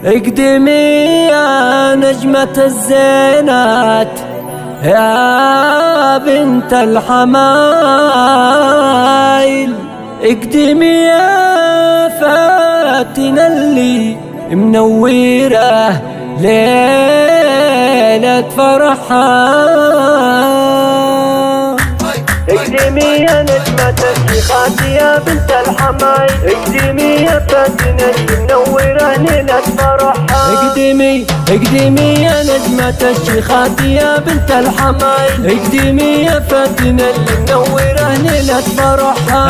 اقدمي يا نجمة الزينات يا بنت الحمايل، اقدمي يا فاتنة اللي منورة ليلة فرحها. اقدمي يا نجمة الشيخات يا بنت الحمايل، اقدمي يا فاتنة اللي منورة ليلة فرحها. اقدمي يا نجمة الشيخات يا بنت الحمايل، اقدمي يا فاتنة اللي منورة ليلة فرحها.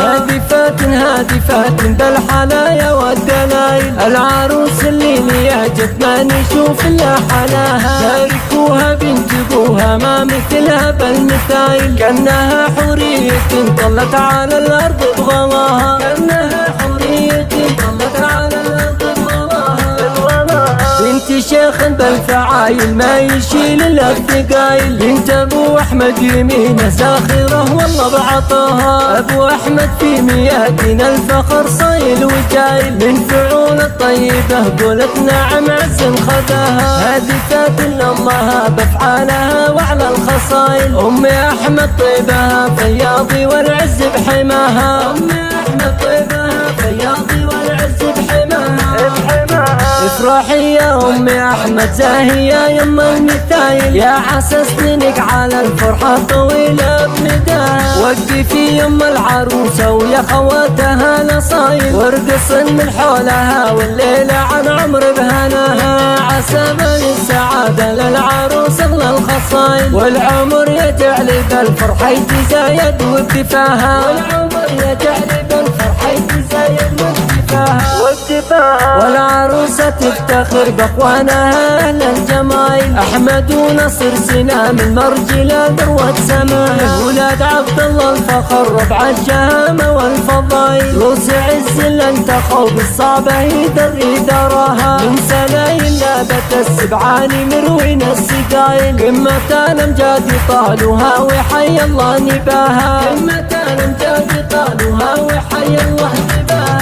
هادي فاتن بالحلايا والدلايل، العروس اللي نياجت ما نشوف الا حلاها. باركوها بنت ابوها ما مثلها بالمثايل، كانها حورية طلت على الارض بغلاها، كانها حورية طلت على الارض بغلاها. بنت شيخ بالفعايل ما يشيل الا الثقايل، بنت ابو احمد يمينه زاخره والله بعطاها. ابو احمد في ميادين الفخر صايل وجايل، من فعول الطيبه قولت نعم عز خذاها. هذه فاتن امها بافعالها وعلى الخصايل، ام احمد طيبها فياضي والعز بحماها. ام احمد طيبها فياضي والعز بحماها. افرحي يا ام احمد زاهيه يما المثايل، يا عسى سنينك على الفرحه طويله بمداها. وقفي يما العروسه ويا خواتها الاصايل، وارقصن من حولها والليله عن عمر بهناها. عسى بني السعاده للعروس اغلى الخصايل، والعمر يجعل بالفرحه يتزايد وابتفاها. والعمر يجعل بالفرحه يتزايد وابتفاها. والعروسة تفتخر باخوانها اهل الجمايل، احمد ونصر سنام المرجلة ذروة سماها. ولاد عبد الله الفخر ربع الشهامة والفضايل، روس عز اللي انتخوا بالصعبة يدري دراها. من سلايل نابت السبعاني مروين السقايل، قمة الامجاد طالوها وحي الله نباها. قمة الامجاد طالوها وحي الله نباها.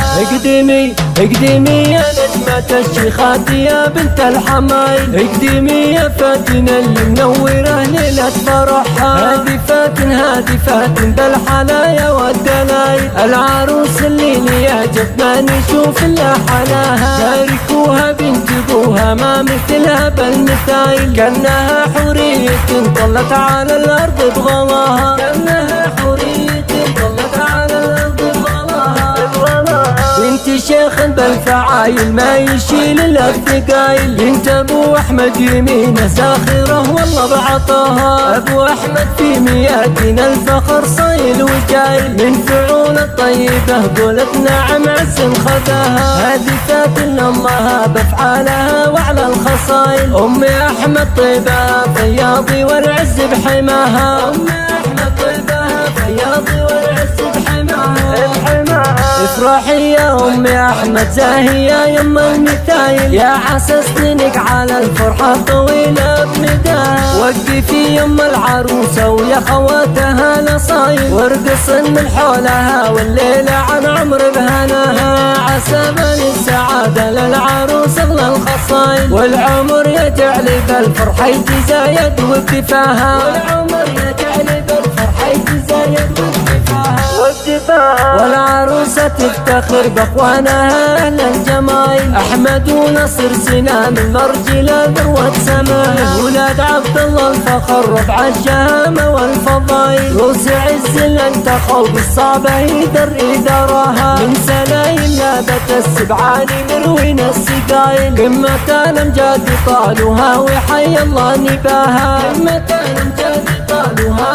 اقدمي يا نجمة الشيخات يا بنت الحمايل، اقدمي يا فاتنة اللي منورة ليلة فرحها. هادي فاتن بالحلايا والدلايل، العروس اللي نياجت ما نشوف الا حلاها. باركوها بنت ابوها ما مثلها بالمثايل، كانها حورية طلت على الارض بغلاها. كانها حورية طلت على الارض بغلاها. بنت شيخ بالفعايل ما يشيل الا الثقايل، بنت ابو احمد يمينه زاخره والله بعطاها. ابو احمد في ميادين الفخر صايل وجايل، من فعول الطيبه قولت نعم عز خذاها. هذه فاتن امها بافعالها وعلى الخصايل، ام احمد طيبها فياضي والعز بحماها. ام احمد طيبها فياضي والعز بحماها. افرحي يا ام احمد زاهيه يما المثايل، يا عسى سنينك على الفرحه طويله بمداها. وقفي يما العروسه ويا خواتها الاصايل، وارقصن من حولها والليله عن عمر بهناها. عسى بني السعاده للعروس اغلى الخصايل، والعمر يجعل بالفرحه يتزايد وابتفاها. والعمر يجعل بالفرحه يتزايد وابتفاها. والعروسة تفتخر باخوانها اهل الجمايل، احمد ونصر سنام المرجلة ذروة سماها. ولاد عبد الله الفخر ربع الشهامة والفضايل، روس عز اللي انتخوا بالصعبة يدري دراها. من سلايل نابت السبعاني مروين السقايل، قمة الامجاد طالوها وحي الله نباها. قمة الامجاد طالوها